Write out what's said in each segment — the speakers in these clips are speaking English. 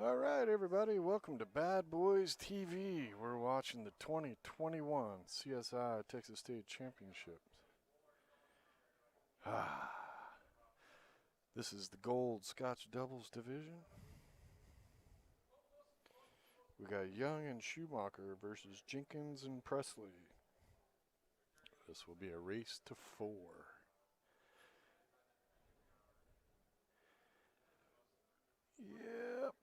All right, everybody, welcome to Bad Boys TV. We're watching the 2021 CSI Texas State Championships. This is the gold ScotchDoubles division. We got Young and Schumacher versus Jenkins and Presley. This will be a race to 4. Yep.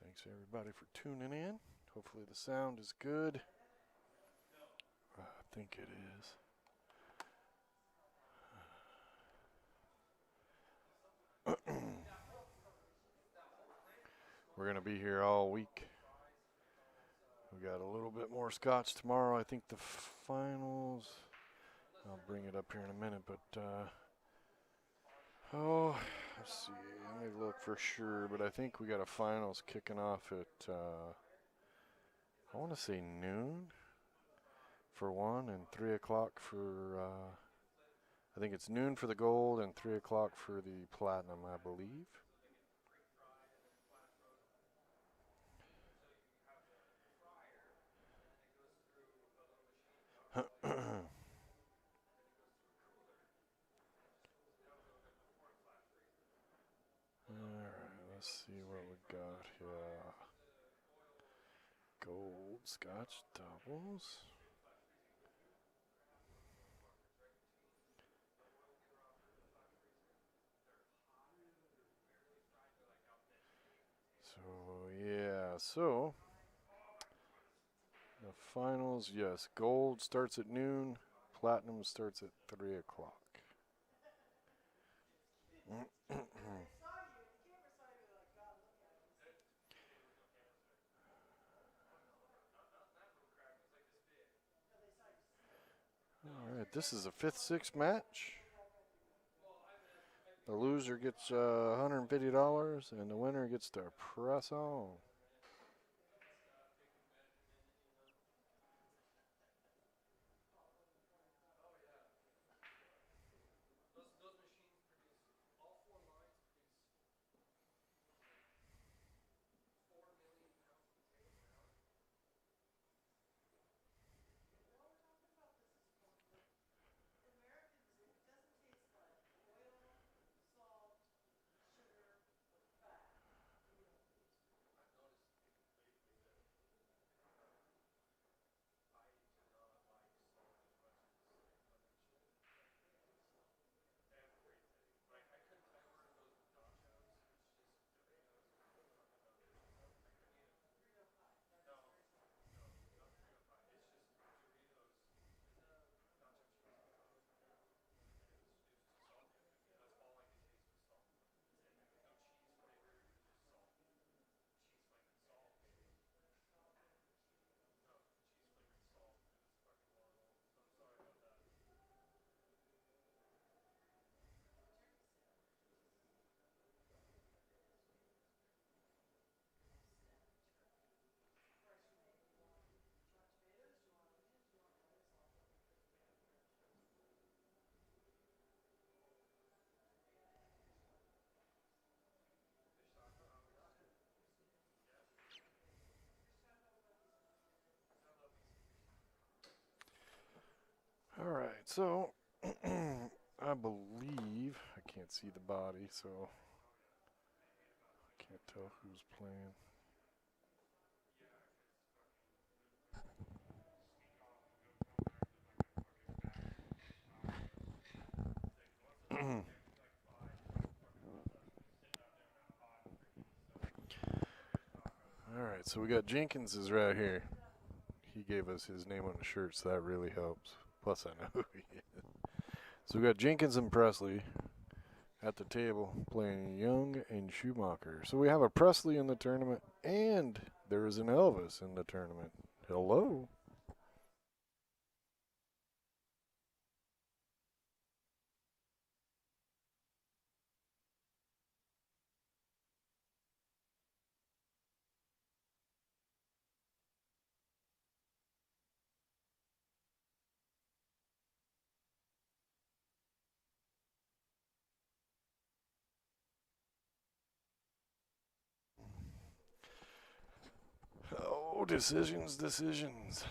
Thanks everybody for tuning in. Hopefully the sound is good. I think it is. We're going to be here all week. We got a little bit more scotch tomorrow. I think the finals, I'll bring it up here in a minute, but let's see, let me look for sure, but I think we got a finals kicking off at I want to say noon for one and 3 o'clock for I think it's noon for the gold and 3 o'clock for the platinum, I believe. Alright, let's see what we got here. Gold Scotch doubles. So the finals, yes, gold starts at noon, platinum starts at 3 o'clock. All right, this is a 5th-6th match. The loser gets $150, and the winner gets to press on. All right, so I believe, I can't see the body, so I can't tell who's playing. All right, so we got Jenkins is right here. He gave us his name on the shirt, so that really helps. Plus, I know who he is. So we got Jenkins and Presley at the table playing Young and Schumacher. So we have a Presley in the tournament, and there is an Elvis in the tournament. Hello. decisions, decisions.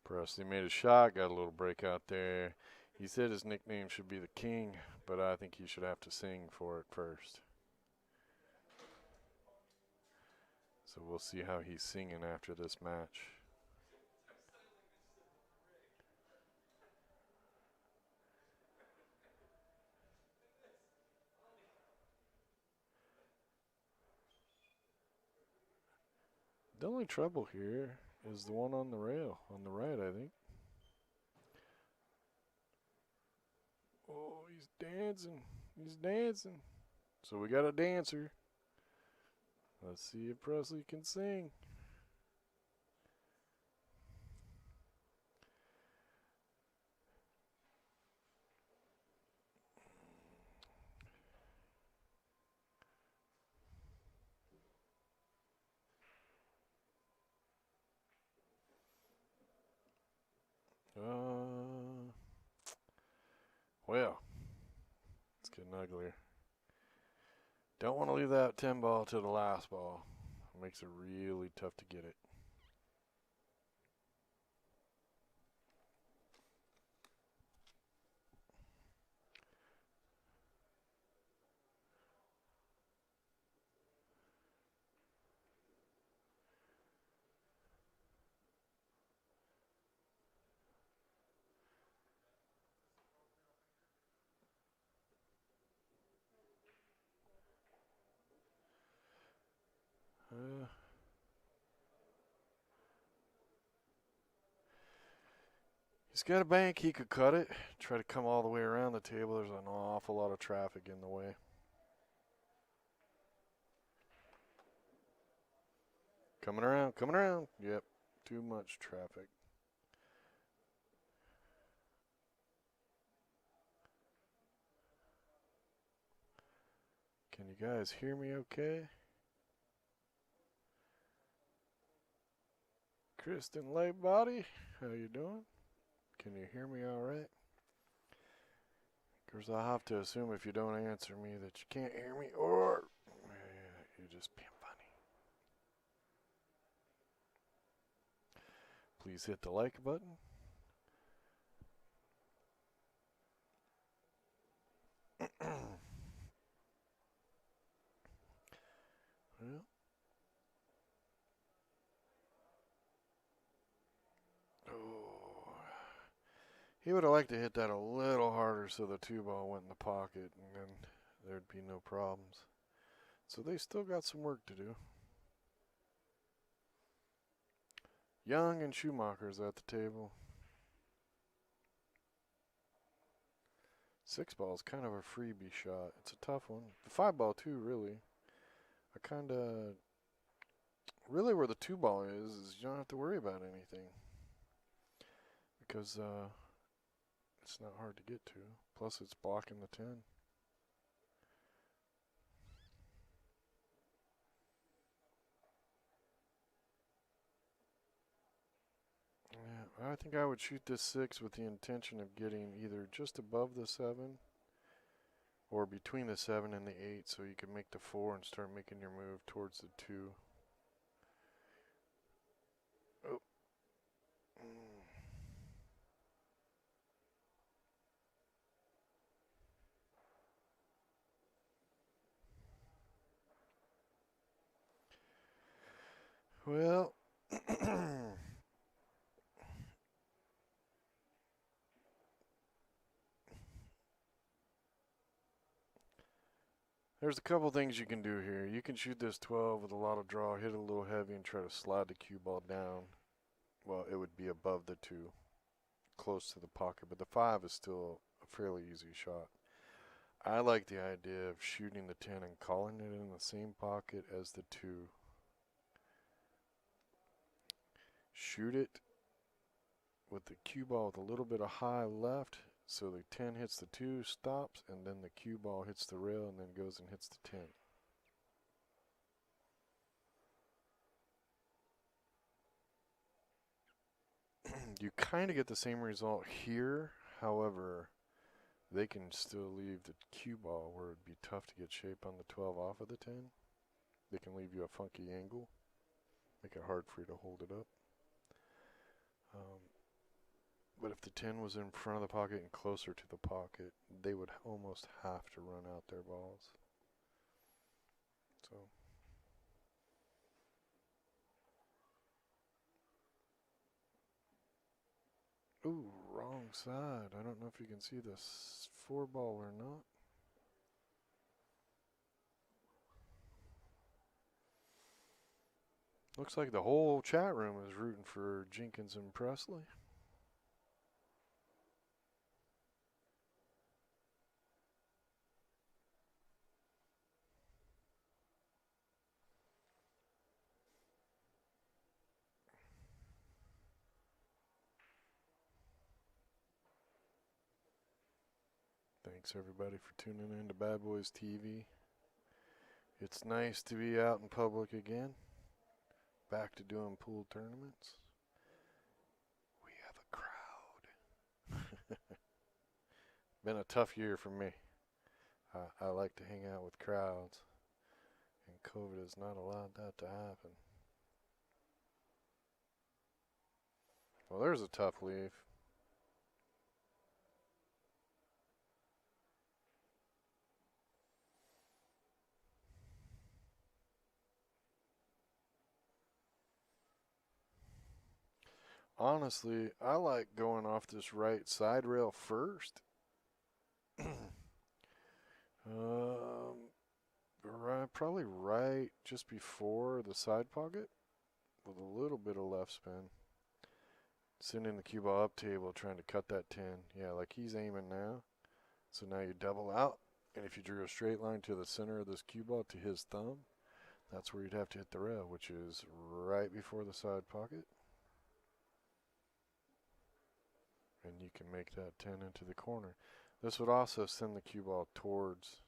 Presley made a shot, got a little break out there. He said his nickname should be the King, but I think he should have to sing for it first. So we'll see how he's singing after this match. The only trouble here is the one on the rail, on the right, I think. Oh, he's dancing. He's dancing. So we got a dancer. Let's see if Presley can sing. Well, it's getting uglier. Don't want to leave that 10 ball to the last ball. It makes it really tough to get it. He's got a bank, he could cut it, try to come all the way around the table. There's an awful lot of traffic in the way. Coming around, coming around. Yep, too much traffic. Can you guys hear me okay? Kristen Lightbody, how you doing? Can you hear me all right? Because I'll have to assume if you don't answer me that you can't hear me, or you're just being funny. Please hit the like button. Well, he would have liked to hit that a little harder so the 2 ball went in the pocket and then there'd be no problems. So they still got some work to do. Young and Schumacher's at the table. 6 ball's kind of a freebie shot. It's a tough one. The 5 ball too, really. I kind of... Really where the 2 ball is you don't have to worry about anything. Because it's not hard to get to. Plus it's blocking the 10. Yeah, I think I would shoot this 6 with the intention of getting either just above the 7 or between the 7 and the 8 so you can make the 4 and start making your move towards the 2. Oh. Well, there's a couple things you can do here. You can shoot this 12 with a lot of draw, hit it a little heavy, and try to slide the cue ball down. Well, it would be above the 2, close to the pocket, but the 5 is still a fairly easy shot. I like the idea of shooting the 10 and calling it in the same pocket as the 2. Shoot it with the cue ball with a little bit of high left, so the 10 hits the 2, stops, and then the cue ball hits the rail and then goes and hits the 10. You kind of get the same result here. However, they can still leave the cue ball where it'd be tough to get shape on the 12 off of the 10. They can leave you a funky angle, make it hard for you to hold it up. But if the 10 was in front of the pocket and closer to the pocket, they would almost have to run out their balls. So, ooh, wrong side. I don't know if you can see this 4 ball or not. Looks like the whole chat room is rooting for Jenkins and Presley. Thanks everybody for tuning in to Bad Boys TV. It's nice to be out in public again. Back to doing pool tournaments. We have a crowd. Been a tough year for me. I like to hang out with crowds, and COVID has not allowed that to happen. Well, there's a tough leaf. Honestly, I like going off this right side rail first. Probably right just before the side pocket with a little bit of left spin. Sending the cue ball up table, trying to cut that 10. Yeah, like he's aiming now. So now you double out, and if you drew a straight line to the center of this cue ball to his thumb, that's where you'd have to hit the rail, which is right before the side pocket. And you can make that 10 into the corner. This would also send the cue ball towards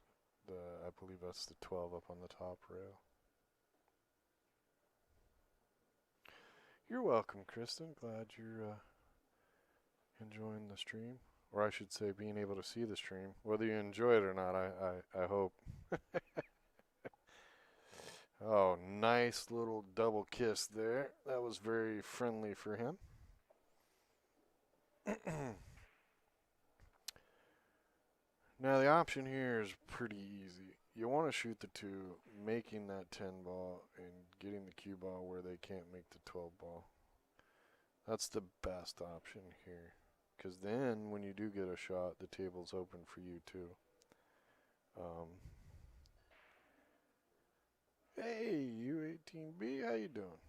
I believe that's the 12 up on the top rail. You're welcome, Kristen. Glad you're enjoying the stream. Or I should say being able to see the stream. Whether you enjoy it or not, I hope. Oh, nice little double kiss there. That was very friendly for him. Now the option here is pretty easy. You want to shoot the 2, making that 10 ball and getting the cue ball where they can't make the 12 ball. That's the best option here. Because then when you do get a shot, the table's open for you too. Hey, U18B, how you doing?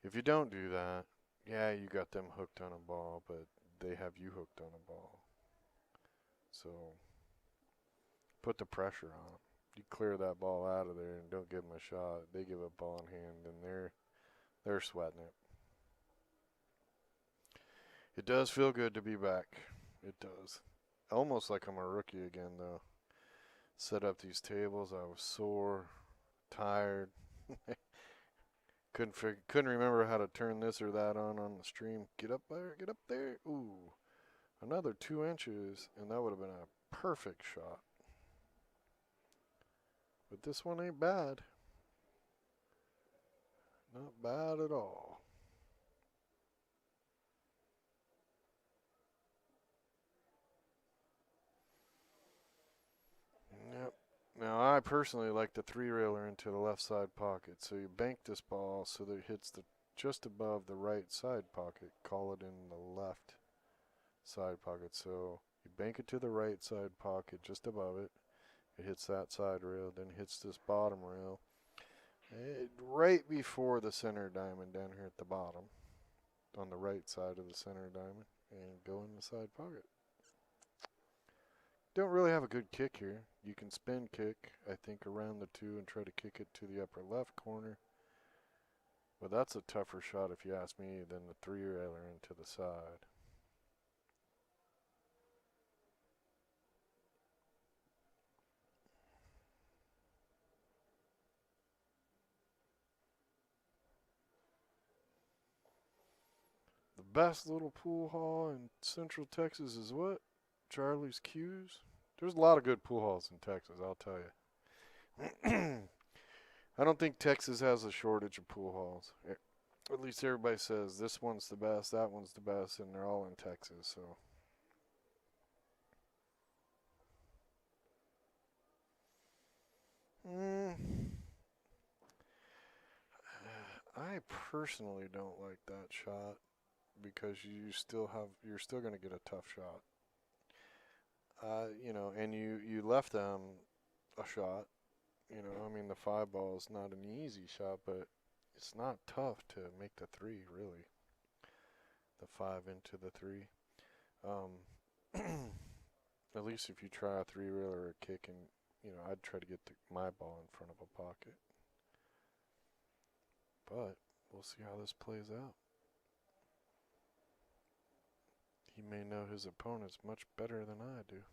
If you don't do that, yeah, you got them hooked on a ball, but they have you hooked on a ball. So put the pressure on them. You clear that ball out of there and don't give them a shot. They give a ball in hand, and they're sweating it. It does feel good to be back. It does. Almost like I'm a rookie again, though. Set up these tables. I was sore, tired. Couldn't remember how to turn this or that on the stream. Get up there, get up there. Ooh, another 2 inches, and that would have been a perfect shot. But this one ain't bad. Not bad at all. Yep. Now I personally like the 3-railer into the left side pocket. So you bank this ball so that it hits just above the right side pocket. Call it in the left side pocket. So you bank it to the right side pocket just above it. It hits that side rail, then hits this bottom rail. Right before the center diamond down here at the bottom. On the right side of the center diamond. And go in the side pocket. Don't really have a good kick here. You can spin kick, I think, around the 2 and try to kick it to the upper left corner. But that's a tougher shot, if you ask me, than the 3-railer into the side. best little pool hall in Central Texas is what? Charlie's Q's. There's a lot of good pool halls in Texas, I'll tell you. I don't think Texas has a shortage of pool halls. At least everybody says this one's the best, that one's the best, and they're all in Texas, so. I personally don't like that shot because you're still going to get a tough shot. And you left them a shot. I mean, the 5 ball is not an easy shot, but it's not tough to make the 3, really. The 5 into the 3. At least if you try a 3-railer or a kick, and I'd try to get my ball in front of a pocket. But we'll see how this plays out. He may know his opponents much better than I do.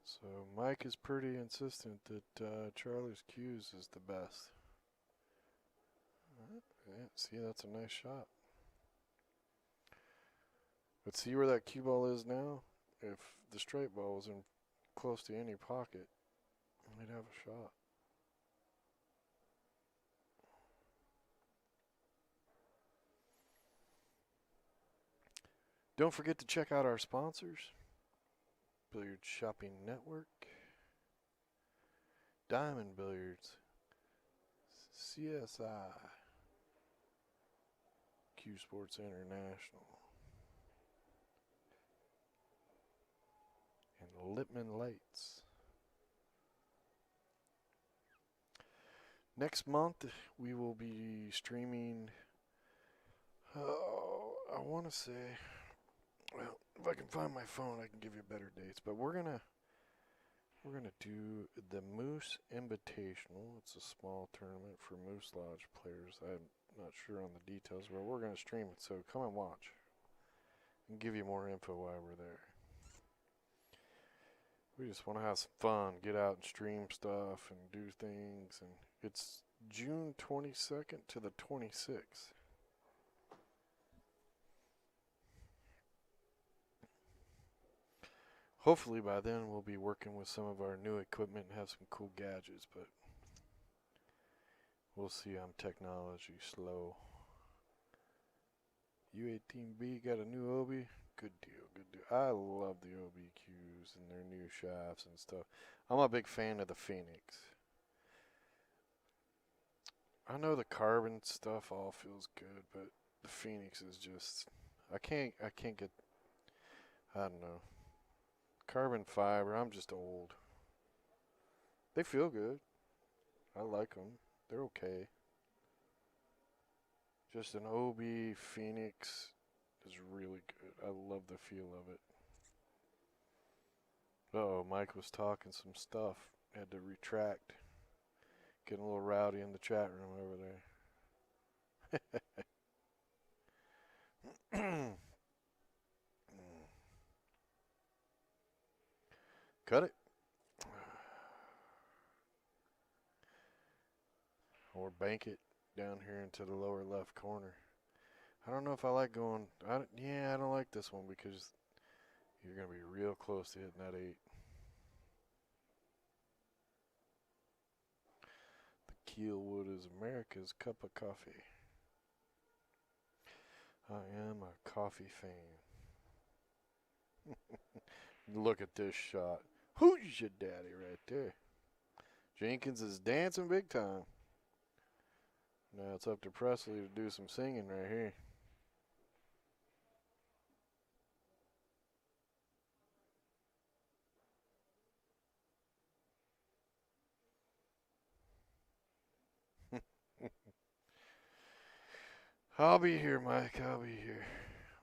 So Mike is pretty insistent that Charlie's Q's is the best. Yeah, see, that's a nice shot. But see where that cue ball is now? If the straight ball was in close to any pocket, we'd have a shot. Don't forget to check out our sponsors. Billiard Shopping Network, Diamond Billiards, CSI, Q Sports International, and Lippman Lights. Next month we will be streaming, I want to say, well, if I can find my phone, I can give you better dates. But we're gonna do the Moose Invitational. It's a small tournament for Moose Lodge players. I'm not sure on the details, but we're gonna stream it. So come and watch, and give you more info while we're there. We just want to have some fun, get out and stream stuff and do things. And it's June 22nd to the 26th. Hopefully by then we'll be working with some of our new equipment and have some cool gadgets, but we'll see. I'm technology slow. U18B got a new Obi. Good deal, good deal. I love the OBQs and their new shafts and stuff. I'm a big fan of the Phoenix. I know the carbon stuff all feels good, but the Phoenix is just, I can't get, I don't know. Carbon fiber, I'm just old. They feel good. I like them. They're okay. Just an OB Phoenix is really good. I love the feel of it. Uh-oh, Mike was talking some stuff. Had to retract. Getting a little rowdy in the chat room over there. Cut it. Or bank it down here into the lower left corner. I don't know if I like going. I don't like this one because you're going to be real close to hitting that 8. The Keelwood is America's cup of coffee. I am a coffee fan. Look at this shot. Who's your daddy right there? Jenkins is dancing big time. Now it's up to Presley to do some singing right here. I'll be here, Mike. I'll be here.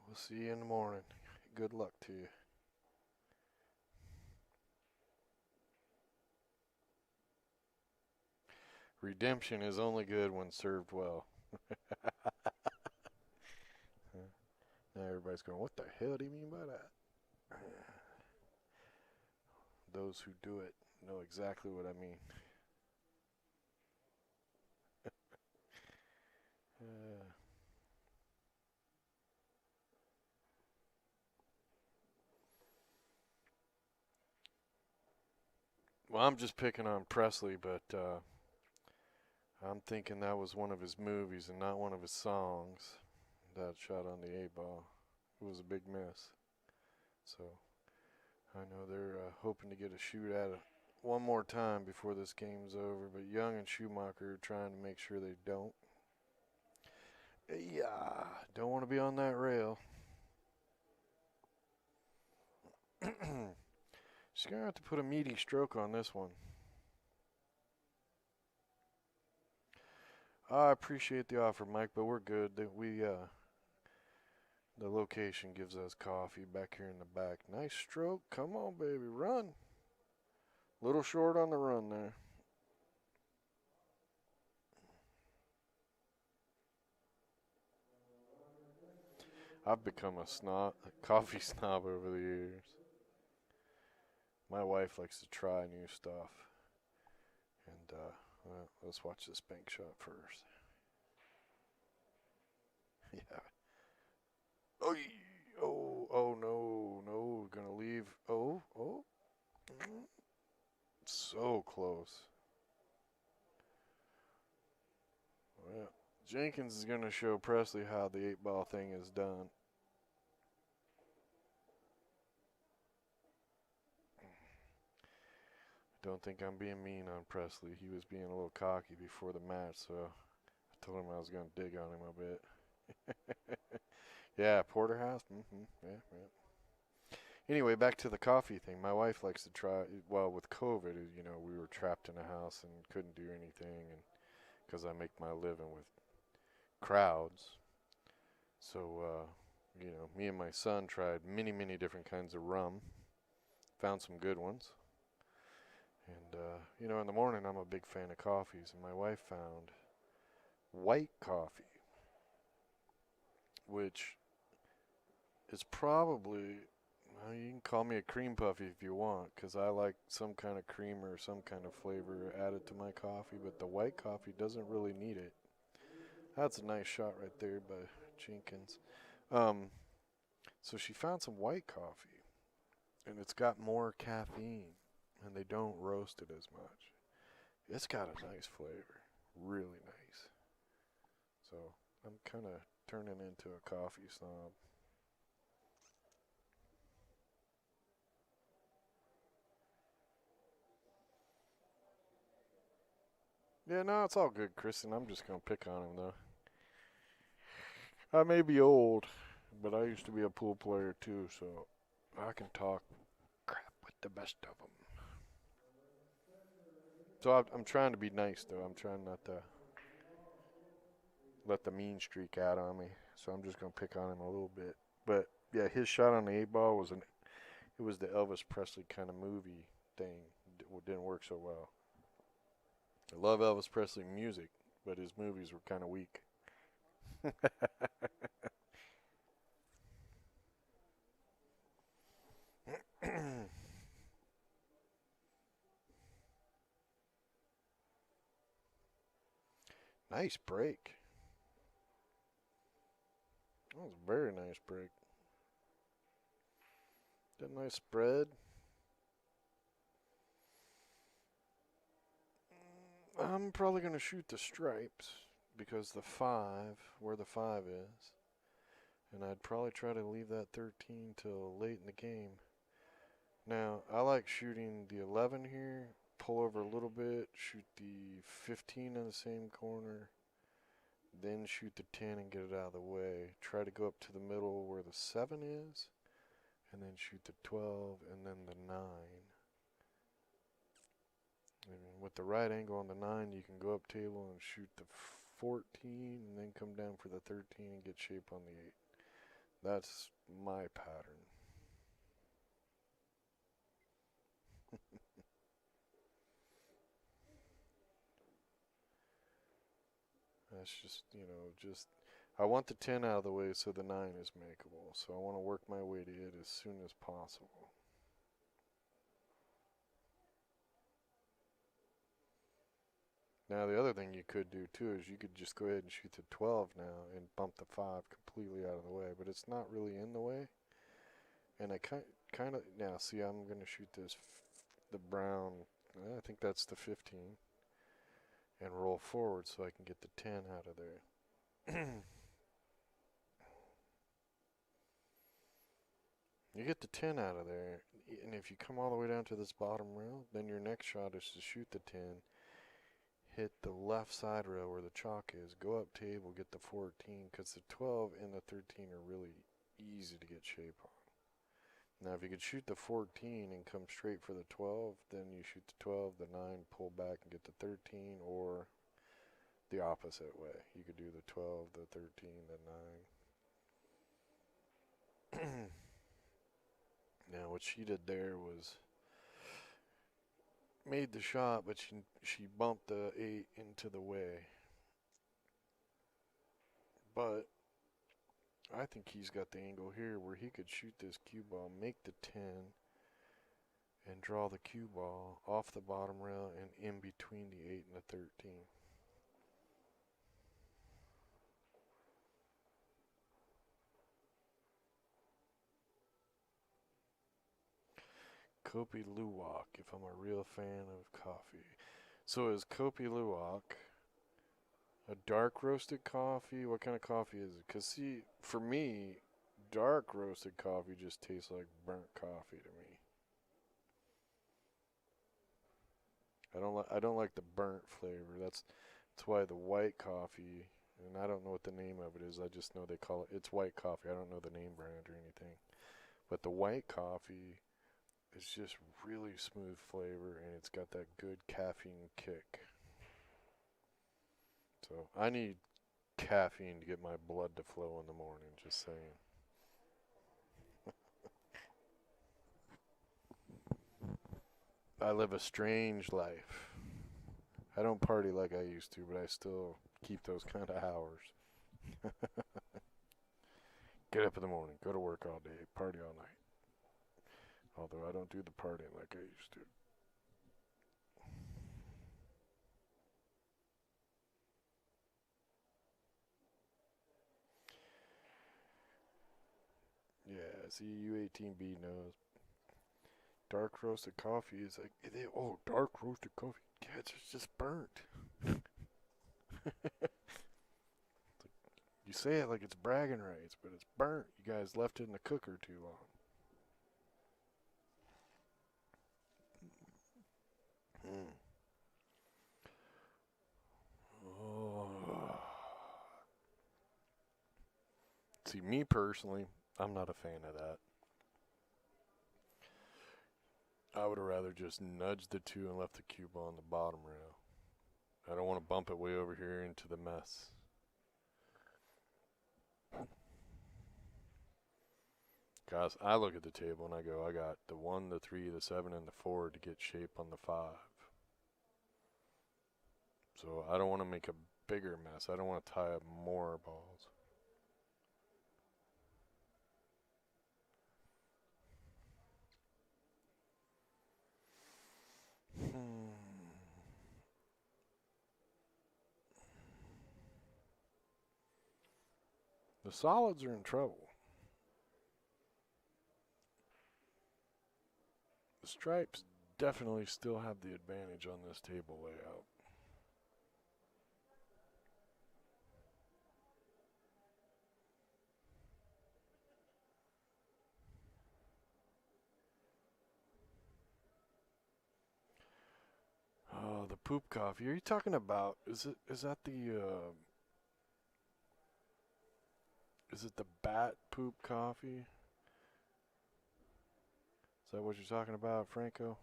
We'll see you in the morning. Good luck to you. Redemption is only good when served well. Now everybody's going, what the hell do you mean by that? Those who do it know exactly what I mean. Well, I'm just picking on Presley, but I'm thinking that was one of his movies and not one of his songs. That shot on the 8-ball. It was a big miss. So I know they're hoping to get a shoot at it one more time before this game's over, but Young and Schumacher are trying to make sure they don't. Yeah, don't want to be on that rail. She's going to have to put a meaty stroke on this one. I appreciate the offer, Mike, but we're good. The location gives us coffee back here in the back. Nice stroke. Come on, baby. Run. Little short on the run there. I've become a coffee snob over the years. My wife likes to try new stuff. And well, let's watch this bank shot first. Yeah. Oh, no. Gonna leave. Oh. So close. Well, Jenkins is gonna show Presley how the 8-ball thing is done. Don't think I'm being mean on Presley. He was being a little cocky before the match, so I told him I was going to dig on him a bit. Yeah, porterhouse. Yeah. Anyway, back to the coffee thing. My wife likes to try. Well, with COVID, we were trapped in a house and couldn't do anything, and because I make my living with crowds, so me and my son tried many, many different kinds of rum. Found some good ones. And, in the morning I'm a big fan of coffees, and my wife found white coffee, which is probably, well, you can call me a cream puffy if you want, because I like some kind of cream or some kind of flavor added to my coffee, but the white coffee doesn't really need it. That's a nice shot right there by Jenkins. So she found some white coffee, and it's got more caffeine, and they don't roast it as much. It's got a nice flavor, really nice. So I'm kind of turning into a coffee snob. Yeah, no, it's all good, Kristen. I'm just going to pick on him, though. I may be old, but I used to be a pool player, too, so I can talk crap with the best of them. So I'm trying to be nice, though. I'm trying not to let the mean streak out on me. So I'm just going to pick on him a little bit. But, yeah, his shot on the 8-ball was it was the Elvis Presley kind of movie thing. It didn't work so well. I love Elvis Presley music, but his movies were kind of weak. Nice break. That was a very nice break. Did a nice spread. I'm probably going to shoot the stripes because where the 5 is. And I'd probably try to leave that 13 till late in the game. Now, I like shooting the 11 here, pull over a little bit, shoot the 15 in the same corner, then shoot the 10 and get it out of the way. Try to go up to the middle where the 7 is, and then shoot the 12 and then the 9. And with the right angle on the 9, you can go up table and shoot the 14 and then come down for the 13 and get shape on the 8. That's my pattern. That's just I want the 10 out of the way so the 9 is makeable. So I want to work my way to it as soon as possible. Now the other thing you could do too is you could just go ahead and shoot the 12 now and bump the 5 completely out of the way, but it's not really in the way. And I kind of now see I'm going to shoot this the brown, I think that's the 15, and roll forward so I can get the 10 out of there. You get the 10 out of there, and if you come all the way down to this bottom rail, then your next shot is to shoot the 10, hit the left side rail where the chalk is, go up table, get the 14, because the 12 and the 13 are really easy to get shape on. Now if you could shoot the 14 and come straight for the 12, then you shoot the 12, the 9, pull back and get the 13, or the opposite way. You could do the 12, the 13, the 9. Now what she did there was made the shot, but she bumped the 8 into the way. But I think he's got the angle here where he could shoot this cue ball, make the 10, and draw the cue ball off the bottom rail and in between the 8 and the 13. Kopi Luwak, if I'm a real fan of coffee. So is Kopi Luwak a dark roasted coffee? What kind of coffee is it? Because see, for me, dark roasted coffee just tastes like burnt coffee to me. I don't like the burnt flavor. That's why the white coffee, and I don't know what the name of it is. I just know they call it's white coffee. I don't know the name brand or anything. But the white coffee, it's just really smooth flavor, and it's got that good caffeine kick. So I need caffeine to get my blood to flow in the morning, just saying. I live a strange life. I don't party like I used to, but I still keep those kind of hours. Get up in the morning, go to work all day, party all night. Although I don't do the partying like I used to. Yeah, see, U18B knows. Dark roasted coffee is like, oh, dark roasted coffee. Yeah, it's just burnt. You say it like it's bragging rights, but it's burnt. You guys left it in the cooker too long. Oh. See, me personally, I'm not a fan of that. I would have rather just nudged the 2 and left the cue ball on the bottom rail. I don't want to bump it way over here into the mess. Guys, I look at the table and I go, I got the 1, the 3, the 7, and the 4 to get shape on the 5. So I don't want to make a bigger mess. I don't want to tie up more balls. The solids are in trouble. The stripes definitely still have the advantage on this table layout. Oh, the poop coffee. Are you talking about? Is that the? Is it the bat poop coffee? Is that what you're talking about, Franco?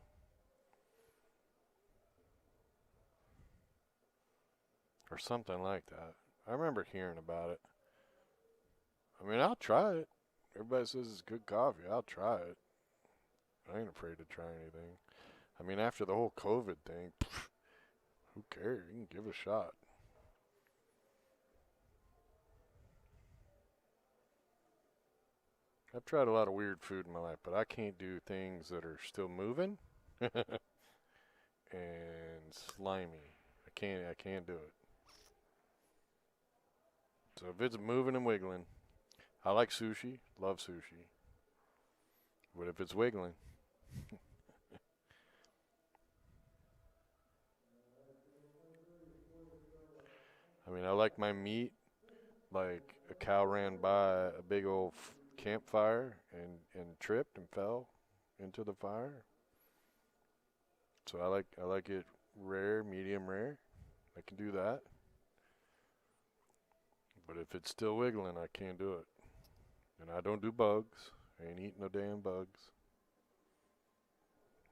Or something like that. I remember hearing about it. I mean, I'll try it. Everybody says it's good coffee. I'll try it. I ain't afraid to try anything. I mean, after the whole COVID thing, who cares? You can give it a shot. I've tried a lot of weird food in my life, but I can't do things that are still moving and slimy. I can't do it. So if it's moving and wiggling, I like sushi, love sushi. But if it's wiggling, I mean, I like my meat like a cow ran by a big old campfire and tripped and fell into the fire. So I like it rare, medium rare. I can do that. But if it's still wiggling, I can't do it. And I don't do bugs. I ain't eating no damn bugs.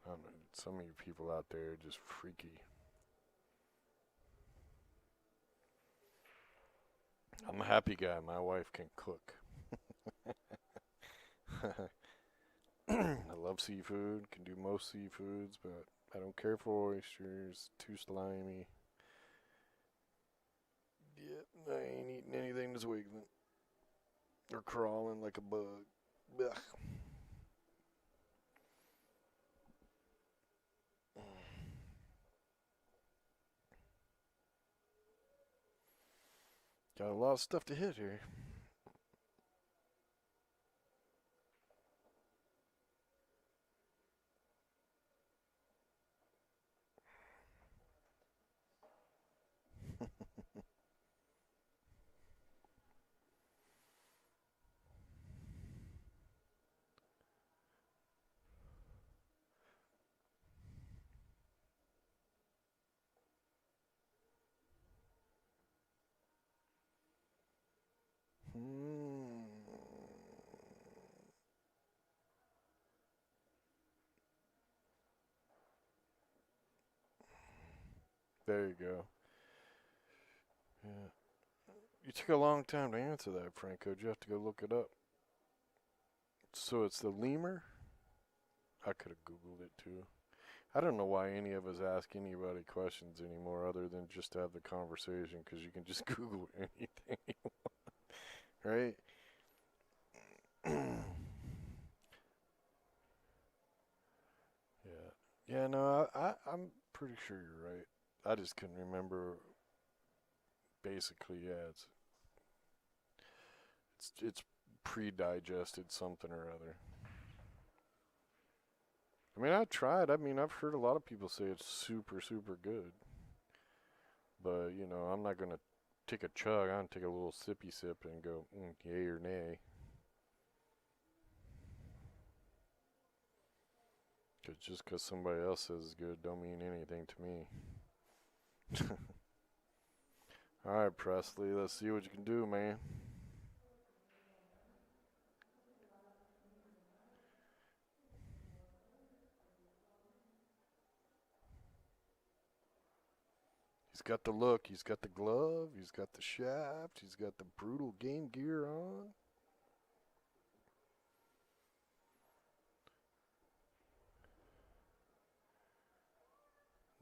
I don't know, some of you people out there are just freaky. I'm a happy guy. My wife can cook. I love seafood, can do most seafoods, but I don't care for oysters. Too slimy. Yep, I ain't eating anything that's wiggling or crawling like a bug. Ugh. Got a lot of stuff to hit here. Hmm. There you go. Yeah. You took a long time to answer that, Franco. You have to go look it up. So it's the lemur? I could have Googled it too. I don't know why any of us ask anybody questions anymore other than just to have the conversation because you can just Google anything you want, right? Yeah. Yeah, no, I'm pretty sure you're right. I just couldn't remember. Basically, yeah, it's pre-digested something or other. I mean, I tried. I mean, I've heard a lot of people say it's super, super good. But, I'm not going to take a chug. I'm going to take a little sippy sip and go, yay or nay. Cause just because somebody else says it's good don't mean anything to me. All right, Presley, let's see what you can do, man. He's got the look, he's got the glove, he's got the shaft, he's got the brutal game gear on.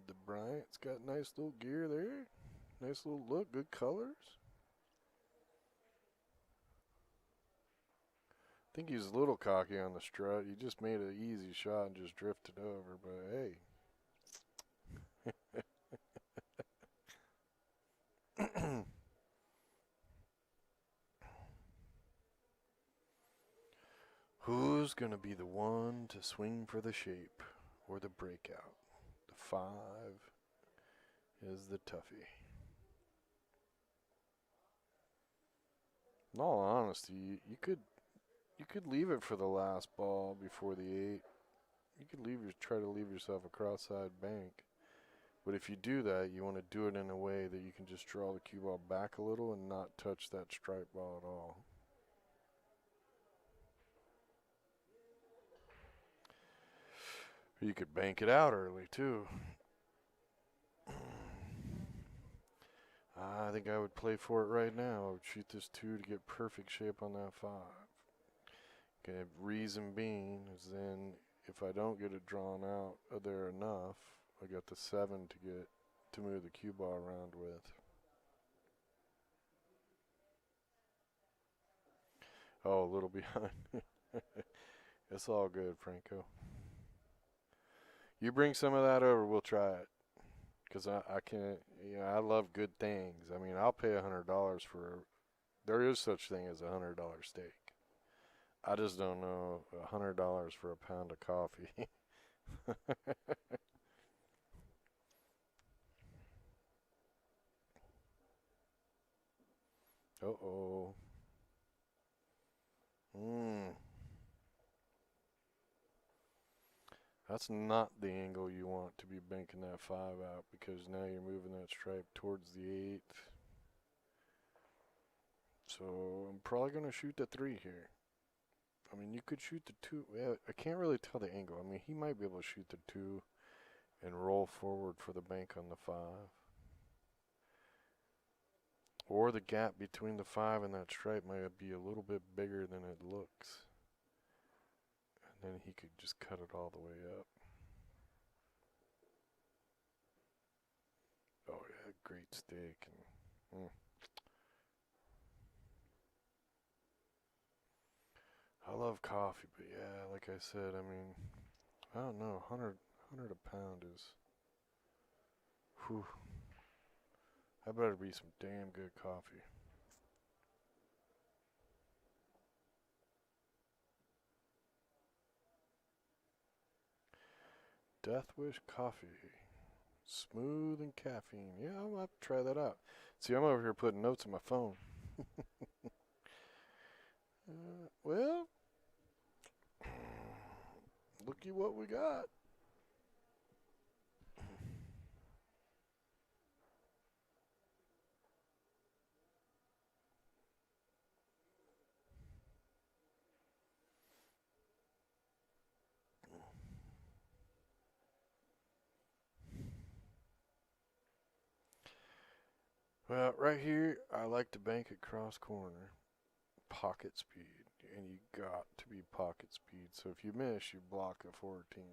The Bryant's got nice little gear there. Nice little look, good colors. I think he's a little cocky on the strut. He just made an easy shot and just drifted over, but hey. Who's going to be the one to swing for the shape or the breakout? The 5 is the toughie. In all honesty, you could leave it for the last ball before the 8. You could try to leave yourself a cross-side bank. But if you do that, you want to do it in a way that you can just draw the cue ball back a little and not touch that strike ball at all. You could bank it out early too. I think I would play for it right now. I would shoot this 2 to get perfect shape on that 5. Okay, reason being is then if I don't get it drawn out there enough, I got the 7 to move the cue ball around with. Oh, a little behind. It's all good, Franco. You bring some of that over, we'll try it. Because I can't, I love good things. I mean, I'll pay $100 for, there is such thing as $100 steak. I just don't know $100 for a pound of coffee. Uh-oh. Mmm. That's not the angle you want to be banking that 5 out, because now you're moving that stripe towards the 8. So I'm probably going to shoot the 3 here. I mean, you could shoot the 2. Yeah, I can't really tell the angle. I mean, he might be able to shoot the 2 and roll forward for the bank on the 5. Or the gap between the 5 and that stripe might be a little bit bigger than it looks. And then he could just cut it all the way up. Oh yeah, great steak. And, I love coffee, but yeah, like I said, I mean, I don't know, 100 a pound is, whew, that better be some damn good coffee. Death Wish coffee. Smooth and caffeine. Yeah, I'm gonna have to try that out. See, I'm over here putting notes on my phone. Well, looky what we got. Well, right here, I like to bank at cross corner. Pocket speed. And you got to be pocket speed. So if you miss, you block a 14.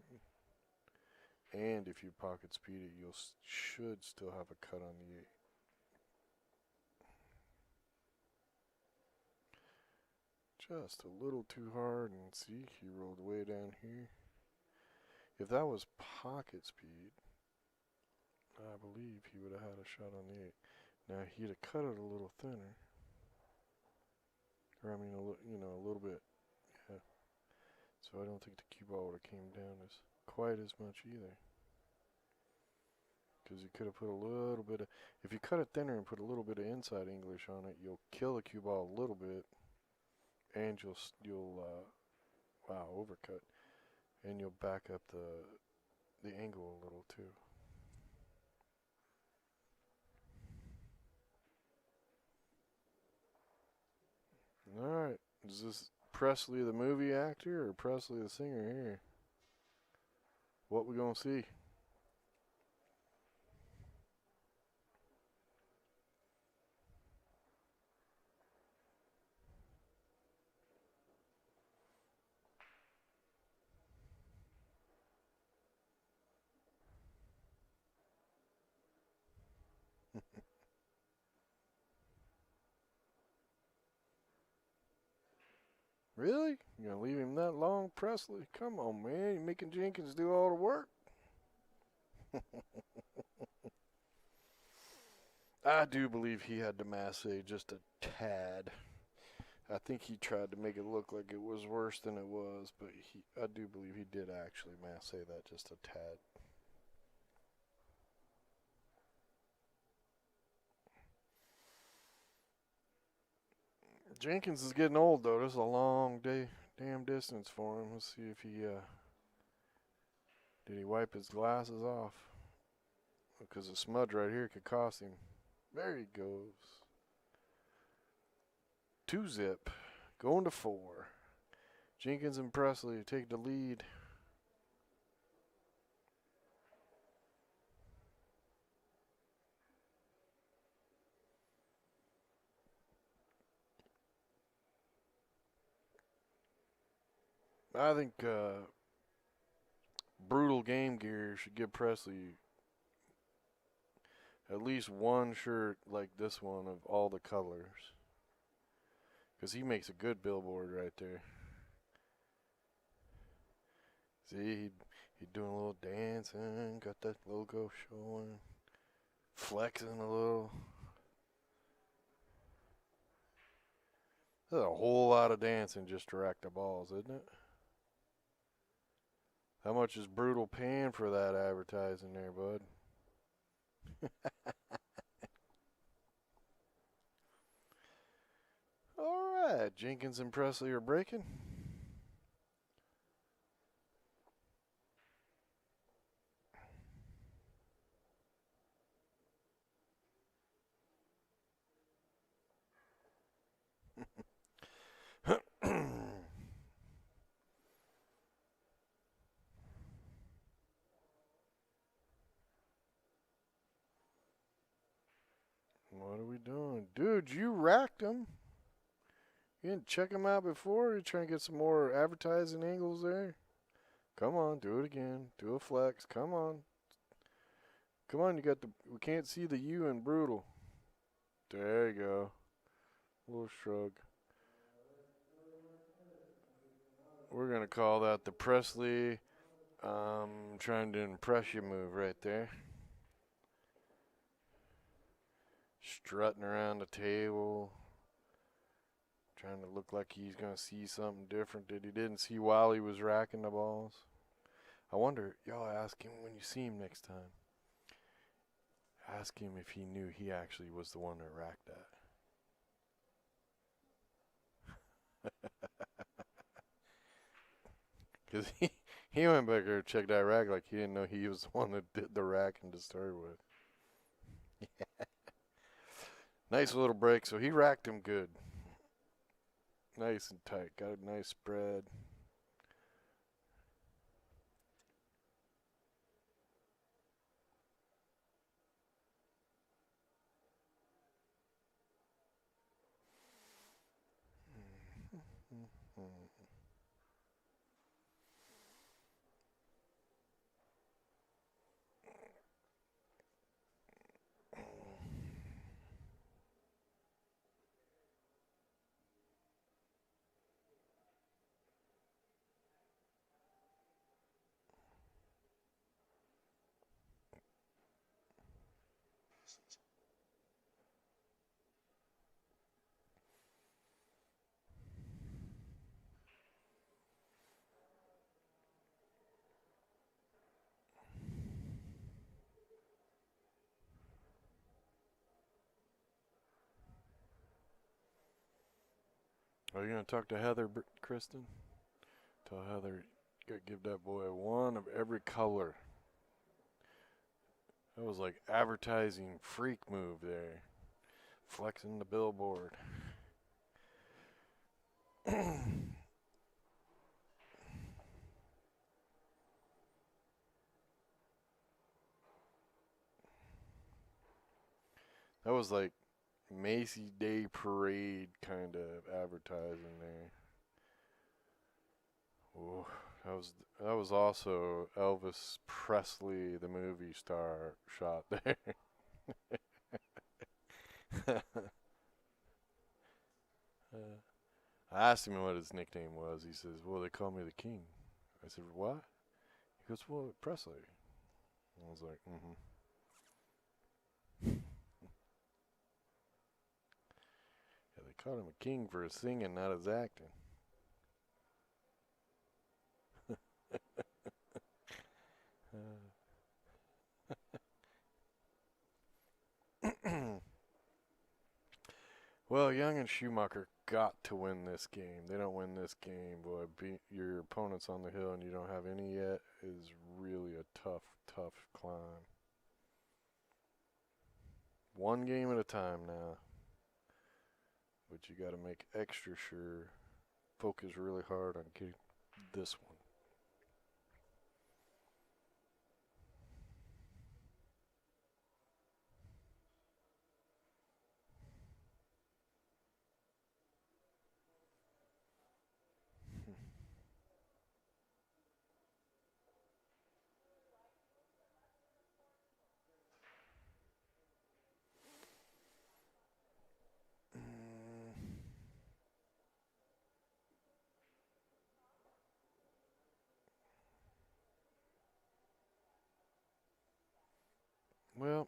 And if you pocket speed it, you should still have a cut on the 8. Just a little too hard, and see, he rolled way down here. If that was pocket speed, I believe he would have had a shot on the 8. Now he'd have cut it a little thinner, or I mean, a little bit, yeah. So I don't think the cue ball would have came down as quite as much either, because you could have put a little bit of. If you cut it thinner and put a little bit of inside English on it, you'll kill the cue ball a little bit, and you'll wow, overcut, and you'll back up the angle a little too. Alright, is this Presley the movie actor or Presley the singer here? What we gonna see? Really? You gonna leave him that long, Presley? Come on, man. You're making Jenkins do all the work. I do believe he had to masse just a tad. I think he tried to make it look like it was worse than it was, but I do believe he did actually masse that just a tad. Jenkins is getting old though. This is a long damn distance for him. Let's see if he did he wipe his glasses off? Because a smudge right here could cost him. There he goes. 2-zip. Going to 4. Jenkins and Presley take the lead. I think Brutal Game Gear should give Presley at least one shirt like this one of all the colors. Because he makes a good billboard right there. See, he doing a little dancing, got that logo showing, flexing a little. There's a whole lot of dancing just to rack the balls, isn't it? How much is Brutal paying for that advertising there, bud? All right, Jenkins and Presley are breaking. What are we doing? Dude, you racked him. You didn't check him out before? You trying to get some more advertising angles there? Come on, do it again. Do a flex. Come on. Come on, you got the... We can't see the U in Brutal. There you go. A little shrug. We're going to call that the Presley trying to impress you move right there. Strutting around the table. Trying to look like he's going to see something different that he didn't see while he was racking the balls. I wonder, y'all ask him when you see him next time. Ask him if he knew he actually was the one that racked that. Because he went back there to check that rack like he didn't know he was the one that did the racking to start with. Yeah. Nice little break. So he racked him good. Nice and tight. Got a nice spread. Are you going to talk to Heather, Kristen? Tell Heather, you got to give that boy one of every color. That was like advertising freak move there. Flexing the billboard. That was like Macy's Day Parade kind of advertising there. Ooh, that was also Elvis Presley, the movie star, shot there. I asked him what his nickname was. He says, "Well, they call me the King." I said, "What?" He goes, "Well, Presley." I was like, "Mm-hmm." Yeah, they called him a king for his singing, not his acting. Well, Young and Schumacher got to win this game. They don't win this game, boy. Your opponent's on the hill and you don't have any yet is really a tough, tough climb. One game at a time now. But you got to make extra sure. Focus really hard on getting this one. Well,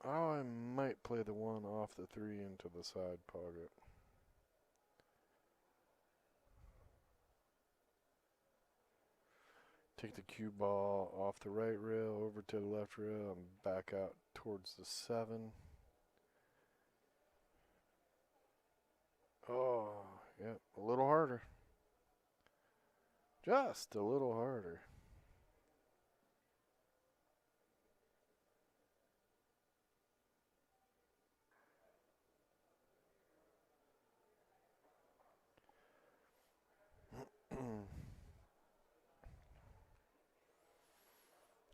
I might play the 1 off the 3 into the side pocket. Take the cue ball off the right rail over to the left rail and back out towards the 7. Oh, yeah, a little harder. Just a little harder.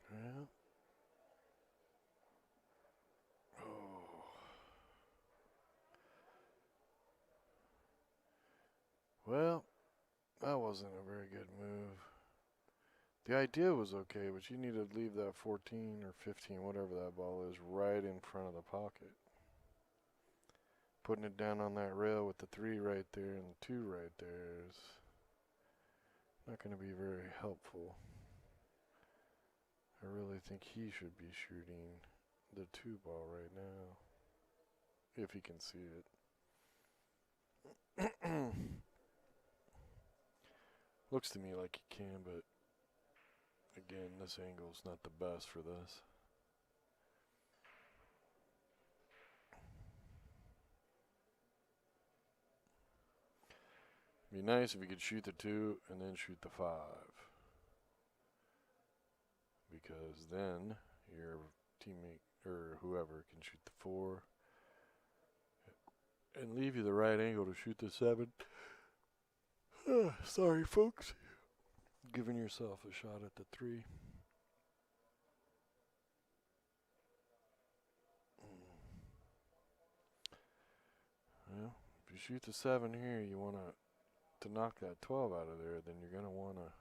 Yeah. Oh. Well, that wasn't a very good move. The idea was okay, but you need to leave that 14 or 15, whatever that ball is, right in front of the pocket. Putting it down on that rail with the 3 right there and the 2 right there is not going to be very helpful. I really think he should be shooting the 2 ball right now, if he can see it. Looks to me like he can, but again, this angle's not the best for this. Be nice if you could shoot the 2 and then shoot the 5. Because then your teammate or whoever can shoot the 4 and leave you the right angle to shoot the 7. Sorry, folks. Giving yourself a shot at the 3. Well, if you shoot the 7 here, you want to knock that 12 out of there, then you're going to want to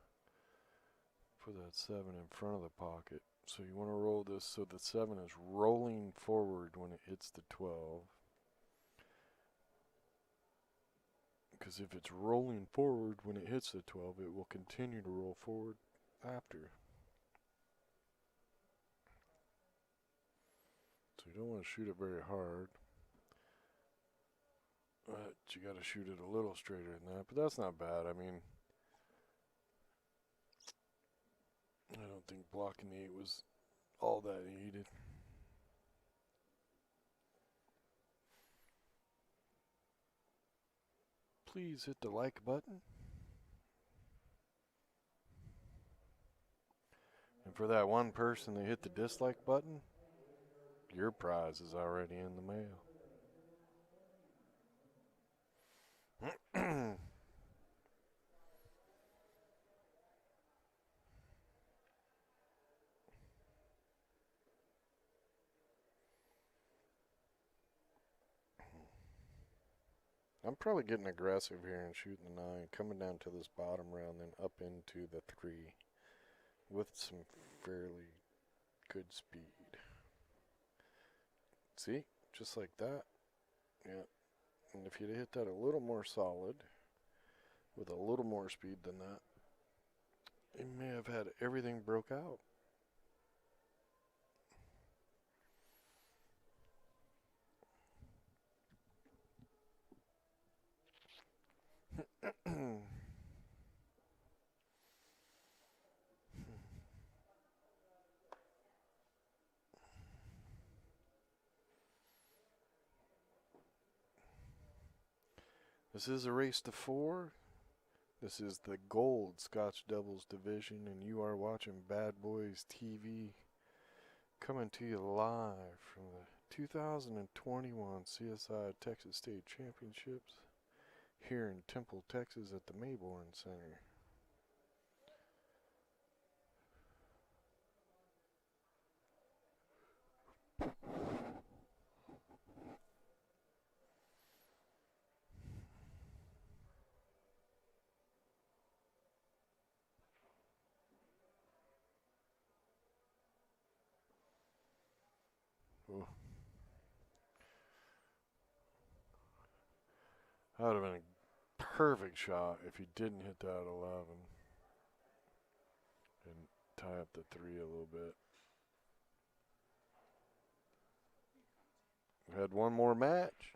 put that 7 in front of the pocket. So you want to roll this so the 7 is rolling forward when it hits the 12. Because if it's rolling forward when it hits the 12, it will continue to roll forward after. So you don't want to shoot it very hard. But you got to shoot it a little straighter than that. But that's not bad. I mean, I don't think blocking the 8 was all that needed. Please hit the like button. And for that one person that hit the dislike button, your prize is already in the mail. I'm probably getting aggressive here and shooting the 9, coming down to this bottom round, then up into the 3 with some fairly good speed. See? Just like that. Yeah. And if you'd hit that a little more solid, with a little more speed than that, you may have had everything broke out. This is a race to 4. This is the gold ScotchDoubles division, and you are watching Bad Boys TV, coming to you live from the 2021 CSI Texas State Championships here in Temple, Texas at the Mayborn Center. Ooh. That would have been a perfect shot if he didn't hit that 11 and tie up the 3 a little bit. We had one more match.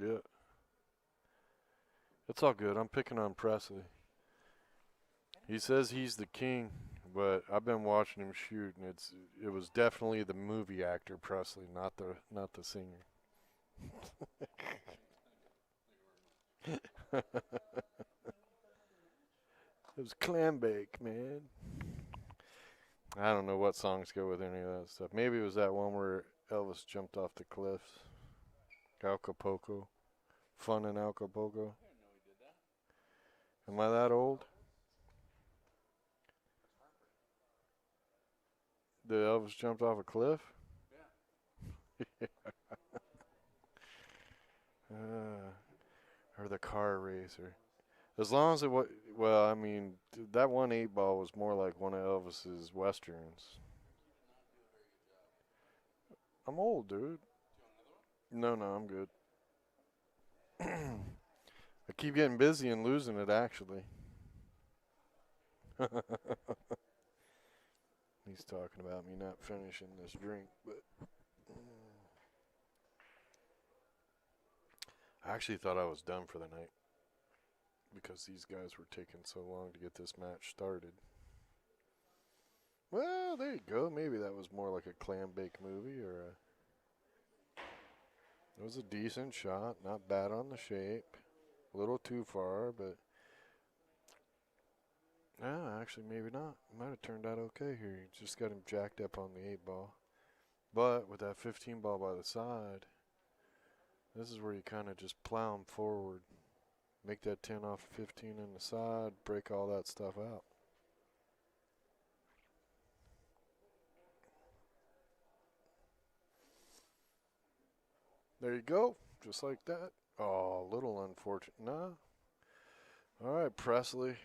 Yeah. It's all good. I'm picking on Presley. He says he's the king, but I've been watching him shoot, and it was definitely the movie actor Presley, not the singer. It was clam bake, man. I don't know what songs go with any of that stuff. Maybe it was that one where Elvis jumped off the cliffs. Acapulco. Fun in Acapulco. Am I that old? The Elvis jumped off a cliff? Yeah. Or the car racer. As long as it was, well, I mean, that 1-8 ball was more like one of Elvis's westerns. I'm old, dude. No, I'm good. I keep getting busy and losing it, actually. He's talking about me not finishing this drink, but I actually thought I was done for the night because these guys were taking so long to get this match started. Well, there you go. Maybe that was more like a clam bake movie, or it was a decent shot. Not bad on the shape. A little too far, but actually maybe not. Might have turned out okay here. You just got him jacked up on the 8-ball. But with that 15-ball by the side, this is where you kind of just plow him forward. Make that 10 off 15 in the side, break all that stuff out. There you go, just like that. Oh, a little unfortunate. No. All right, Presley.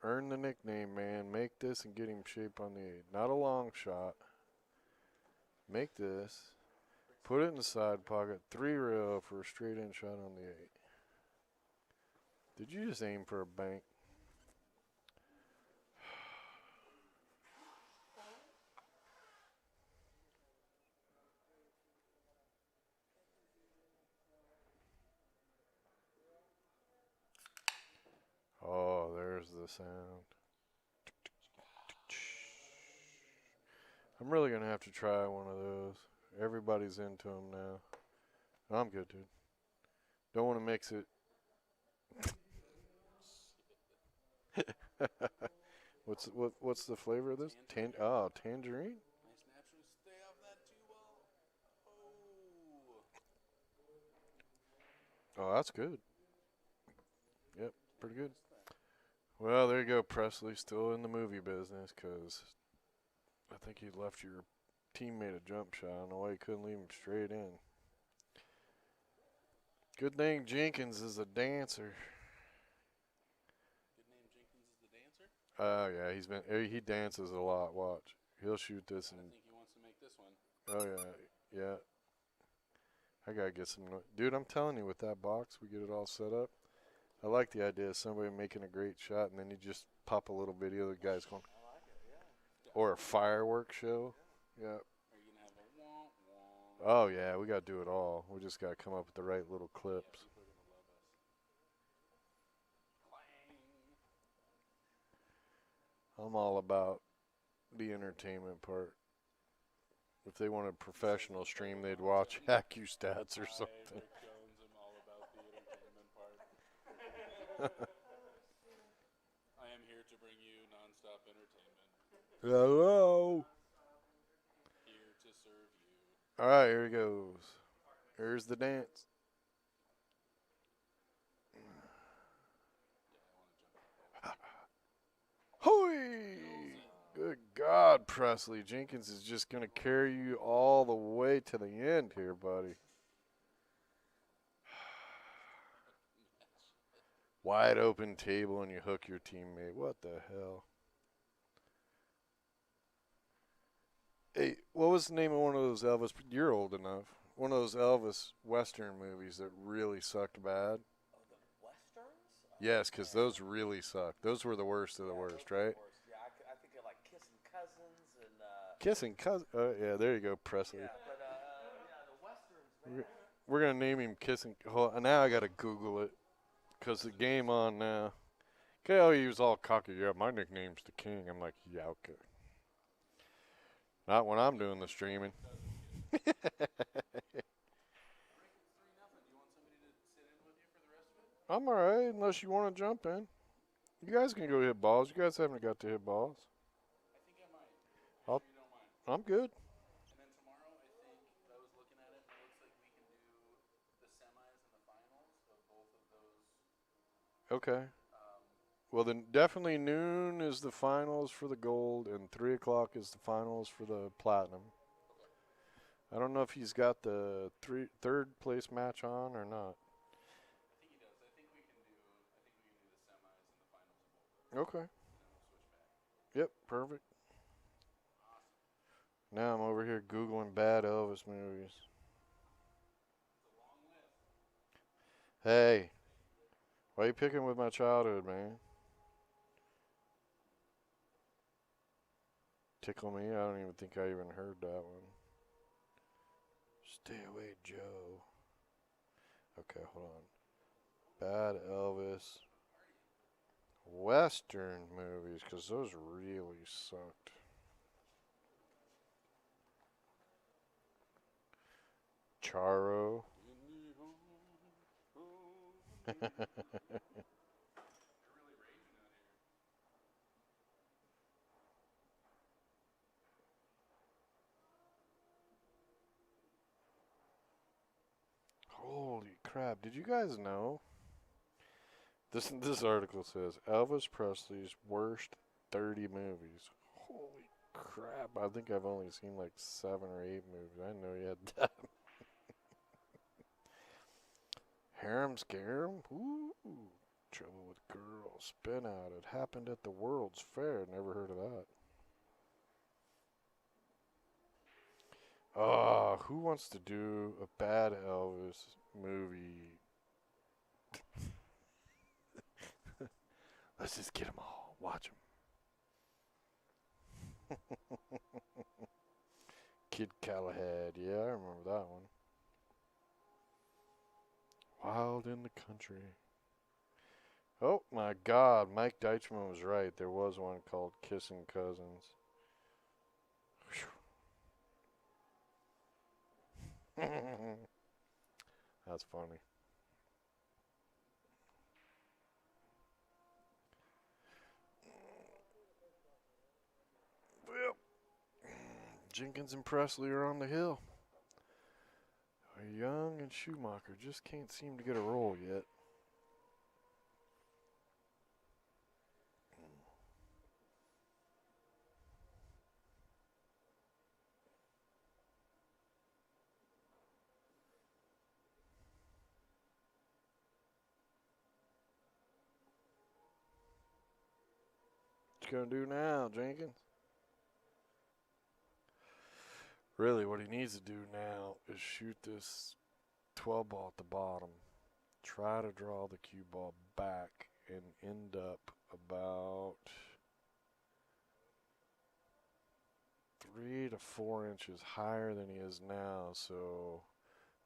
Earn the nickname, man. Make this and get him shape on the 8. Not a long shot. Make this. Put it in the side pocket. 3-rail for a straight-in shot on the 8. Did you just aim for a bank? Oh, there's the sound. I'm really going to have to try one of those. Everybody's into them now. I'm good, dude. Don't want to mix it. What's the flavor of this? Tangerine. Nice natural. Stay off that 2-ball. Oh, that's good. Yep, pretty good. Well, there you go, Presley. Still in the movie business, because I think you left your teammate a jump shot. I don't know why you couldn't leave him straight in. Good thing Jenkins is a dancer. Good name Jenkins is the dancer? Yeah, he dances a lot. Watch. He'll shoot this and I think he wants to make this one. oh yeah. I gotta get some. Dude, I'm telling you, with that box, we get it all set up. I like the idea of somebody making a great shot, and then you just pop a little video of the guys going. I like it, yeah. Or a fireworks show. Yeah. Are you going to have a wah-wah? Oh, yeah, we got to do it all. We just got to come up with the right little clips. People are going to love us. I'm all about the entertainment part. If they want a professional stream, they'd watch AccuStats or something. Rick Jones, I'm all about the entertainment part. I am here to bring you nonstop entertainment. Hello. Here to serve you. All right, here he goes. Here's the dance. Hoi! Good God, Presley. Jenkins is just going to carry you all the way to the end here, buddy. Wide open table and you hook your teammate. What the hell? Hey, what was the name of one of those Elvis? You're old enough. One of those Elvis Western movies that really sucked bad. Oh, the Westerns? Yes, because those really sucked. Those were the worst of the worst, right? Yeah, I think of like Kissing Cousins and. Kissing Cousins. Oh, yeah, there you go, Presley. Yeah, but the Westerns We're gonna name him Kissing. Now I gotta Google it, cause the game on now. Okay, he was all cocky. Yeah, my nickname's the King. I'm like, yeah, okay. Not when I'm doing the streaming. I'm alright, unless you want to jump in. You guys can go hit balls. You guys haven't got to hit balls. I think I might. If you don't mind. I'm good. And then tomorrow, I think I was looking at it, and it looks like we can do the semis and the finals of both of those. Okay. Well, then definitely noon is the finals for the gold, and 3 o'clock is the finals for the platinum. Okay. I don't know if he's got the third place match on or not. I think he does. I think we can do the semis and the finals of both. Okay. And then we'll switch back. Yep, perfect. Awesome. Now I'm over here Googling bad Elvis movies. It's a long list. Hey, why are you picking with my childhood, man? Tickle Me? I don't even think I even heard that one. Stay Away Joe. Okay, hold on. Bad Elvis. Western movies, because those really sucked. Charo. They're really raging out here. Holy crap, did you guys know? This article says Elvis Presley's worst 30 movies. Holy crap, I think I've only seen like 7 or 8 movies. I didn't know he had that. Harem Scarum? Ooh. Trouble with Girls. Spin Out. It happened at the World's Fair. Never heard of that. Who wants to do a bad Elvis movie? Let's just get them all. Watch them. Kid Galahad. Yeah, I remember that one. Wild in the Country. Oh my God, Mike Deichmann was right. There was one called Kissing Cousins. That's funny. Well, Jenkins and Presley are on the hill. Young and Schumacher just can't seem to get a roll yet. What you gonna do now, Jenkins? Really, what he needs to do now is shoot this 12 ball at the bottom, try to draw the cue ball back, and end up about 3 to 4 inches higher than he is now, so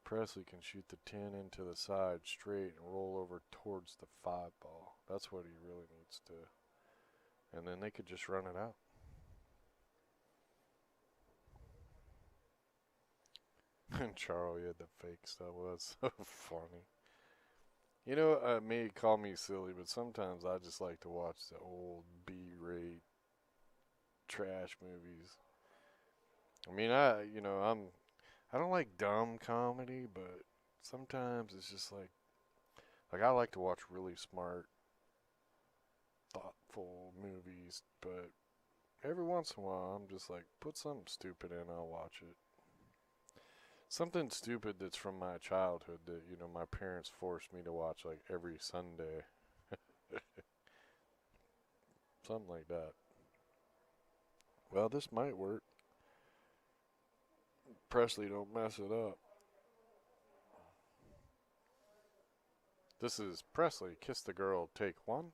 Presley can shoot the 10 into the side straight and roll over towards the 5 ball. That's what he really needs to. And then they could just run it out. And Charlie had the fake stuff. Well, that's so funny. You know, may call me silly, but sometimes I just like to watch the old B-rate trash movies. I mean, I don't like dumb comedy, but sometimes it's just like I like to watch really smart, thoughtful movies, but every once in a while I'm just like, put something stupid in, I'll watch it. Something stupid that's from my childhood that, my parents forced me to watch like every Sunday. Something like that. Well, this might work. Presley don't mess it up. This is Presley, Kiss the Girl, take 1.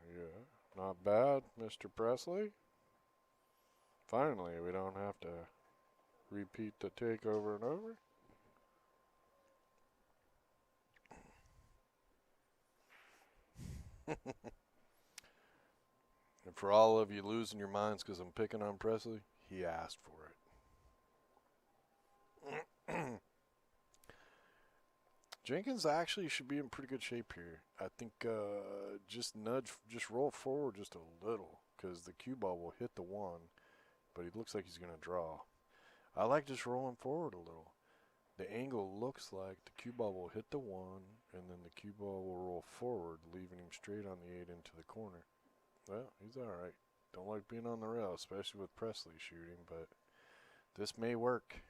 Yeah, not bad, Mr. Presley. Finally, we don't have to repeat the take over and over. And for all of you losing your minds because I'm picking on Presley, he asked for it. Jenkins actually should be in pretty good shape here. I think just roll forward just a little because the cue ball will hit the one, but he looks like he's going to draw. I like just rolling forward a little. The angle looks like the cue ball will hit the one, and then the cue ball will roll forward, leaving him straight on the 8 into the corner. Well, he's all right. Don't like being on the rail, especially with Presley shooting, but this may work.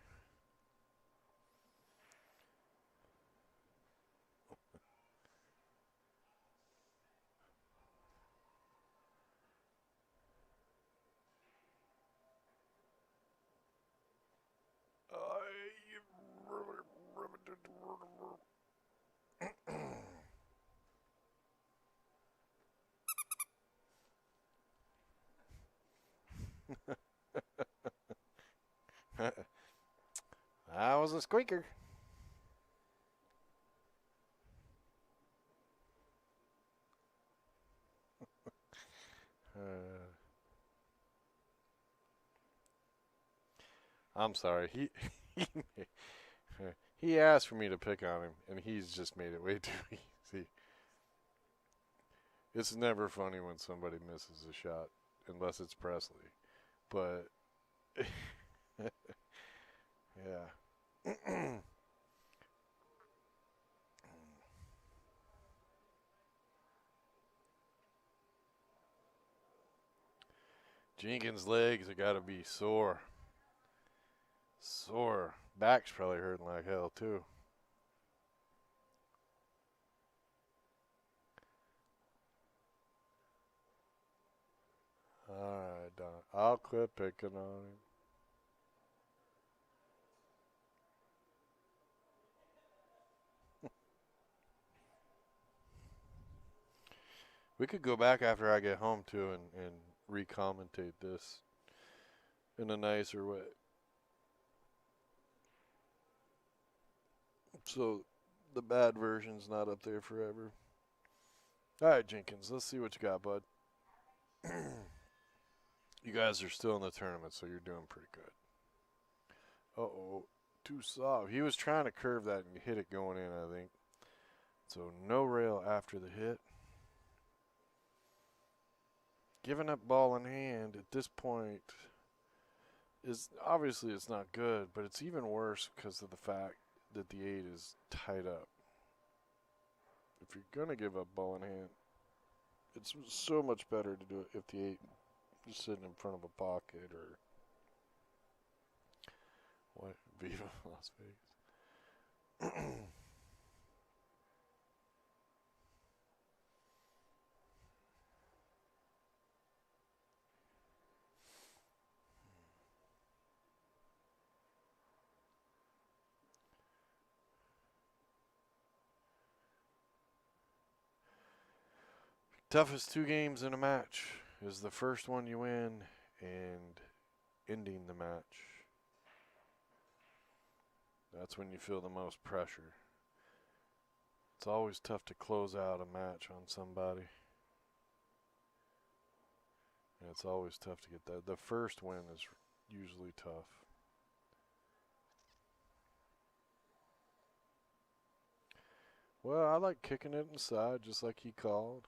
That was a squeaker. I'm sorry. He asked for me to pick on him, and he's just made it way too easy. It's never funny when somebody misses a shot, unless it's Presley. But yeah. Jenkins' legs have got to be sore. Sore. Back's probably hurting like hell, too. Alright, Don. I'll quit picking on him. We could go back after I get home, too, and re-commentate this in a nicer way. So the bad version's not up there forever. Alright, Jenkins, let's see what you got, bud. You guys are still in the tournament, so you're doing pretty good. Uh-oh. Too soft. He was trying to curve that and hit it going in, I think. So no rail after the hit. Giving up ball in hand at this point is obviously it's not good, but it's even worse because of the fact that the 8 is tied up. If you're going to give up ball in hand, it's so much better to do it if the 8 is sitting in front of a pocket or what? Viva Las Vegas. Toughest 2 games in a match is the first one you win and ending the match. That's when you feel the most pressure. It's always tough to close out a match on somebody. And it's always tough to get that. The first win is usually tough. Well, I like kicking it inside just like he called.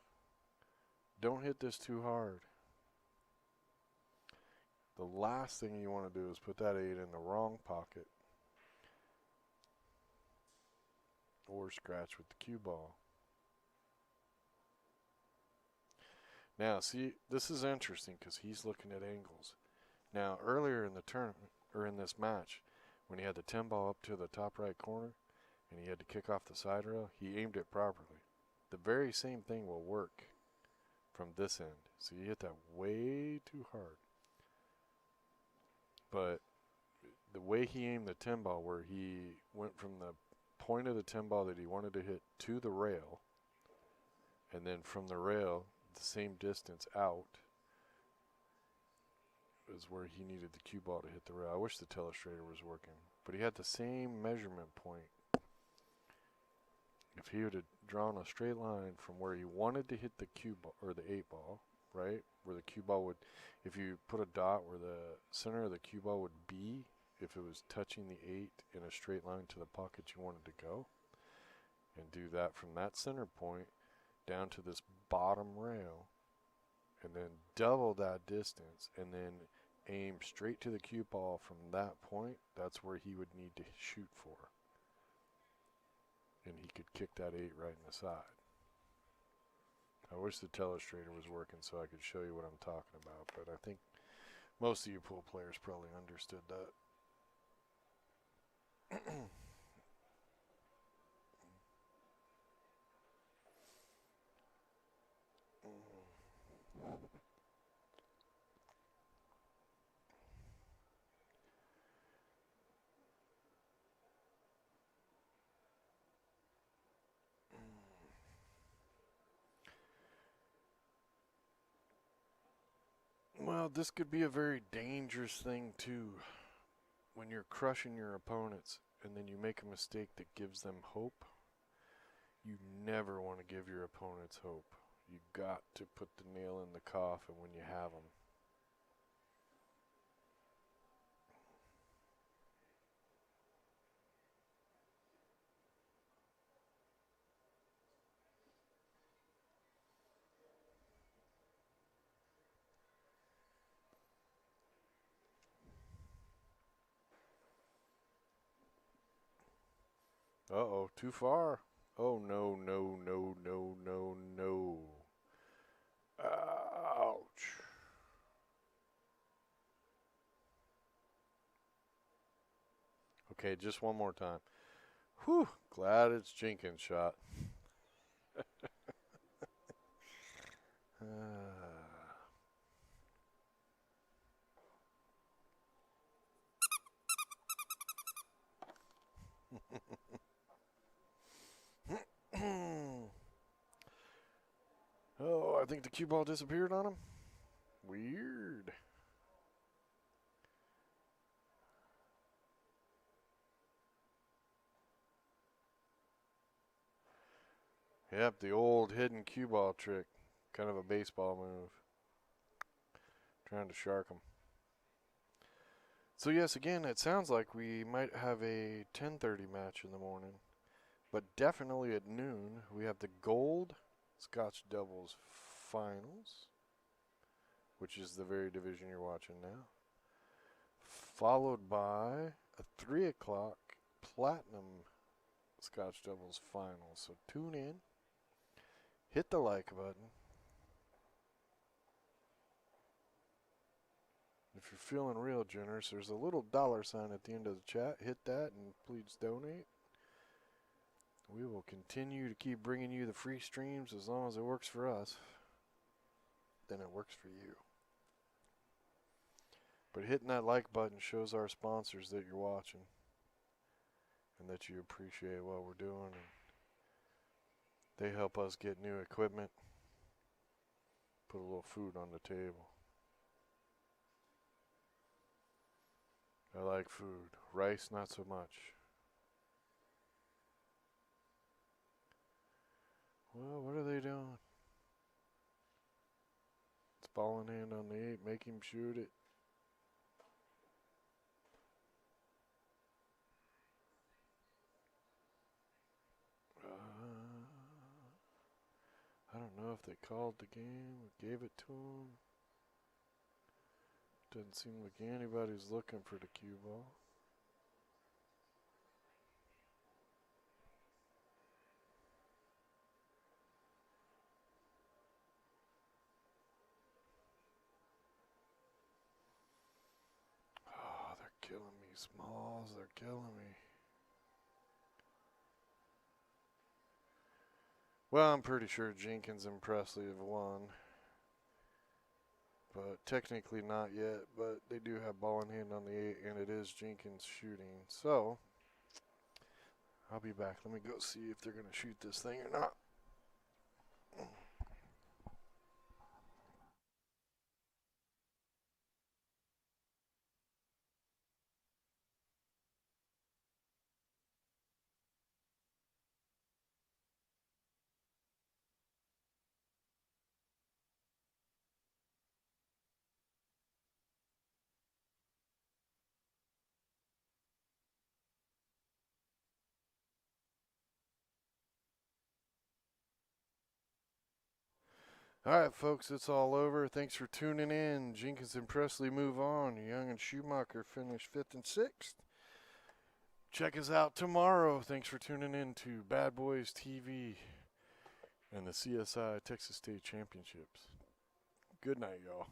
Don't hit this too hard. The last thing you want to do is put that 8 in the wrong pocket or scratch with the cue ball. Now, see, this is interesting because he's looking at angles. Now, earlier in the tournament, or in this match, when he had the 10 ball up to the top right corner and he had to kick off the side rail, he aimed it properly. The very same thing will work from this end. So you hit that way too hard. But the way he aimed the 10 ball, where he went from the point of the 10 ball that he wanted to hit to the rail, and then from the rail, the same distance out, is where he needed the cue ball to hit the rail. I wish the telestrator was working, but he had the same measurement point. If he would have drawn a straight line from where he wanted to hit the cue ball or the 8-ball, right, where the cue ball would, if you put a dot where the center of the cue ball would be, if it was touching the 8 in a straight line to the pocket you wanted to go, and do that from that center point down to this bottom rail, and then double that distance, and then aim straight to the cue ball from that point, that's where he would need to shoot for. And he could kick that 8 right in the side. I wish the telestrator was working so I could show you what I'm talking about, but I think most of you pool players probably understood that. Well, this could be a very dangerous thing too. When you're crushing your opponents and then you make a mistake that gives them hope, you never want to give your opponents hope. You got to put the nail in the coffin when you have them. Uh-oh, too far. Oh, no, no, no, no, no, no. Ouch. Okay, just one more time. Whew, glad it's Jenkins' shot. Oh, I think the cue ball disappeared on him. Weird. Yep, the old hidden cue ball trick. Kind of a baseball move. Trying to shark him. So yes, again, it sounds like we might have a 10:30 match in the morning. But definitely at noon, we have the Gold ScotchDoubles Finals, which is the very division you're watching now, followed by a 3 o'clock Platinum ScotchDoubles Finals. So tune in, hit the like button. If you're feeling real generous, there's a little $sign at the end of the chat. Hit that and please donate. We will continue to keep bringing you the free streams as long as it works for us. Then it works for you. But hitting that like button shows our sponsors that you're watching and that you appreciate what we're doing. And they help us get new equipment, put a little food on the table. I like food. Rice, not so much. Well, what are they doing? It's ball in hand on the 8. Make him shoot it. I don't know if they called the game or gave it to him. Doesn't seem like anybody's looking for the cue ball. Oh, they're killing me, Smalls. They're killing me. Well, I'm pretty sure Jenkins and Presley have won. But technically not yet. But they do have ball in hand on the 8, and it is Jenkins shooting. So, I'll be back. Let me go see if they're going to shoot this thing or not. All right, folks, it's all over. Thanks for tuning in. Jenkins and Presley move on. Young and Schumacher finish 5th and 6th. Check us out tomorrow. Thanks for tuning in to Bad Boys TV and the CSI Texas State Championships. Good night, y'all.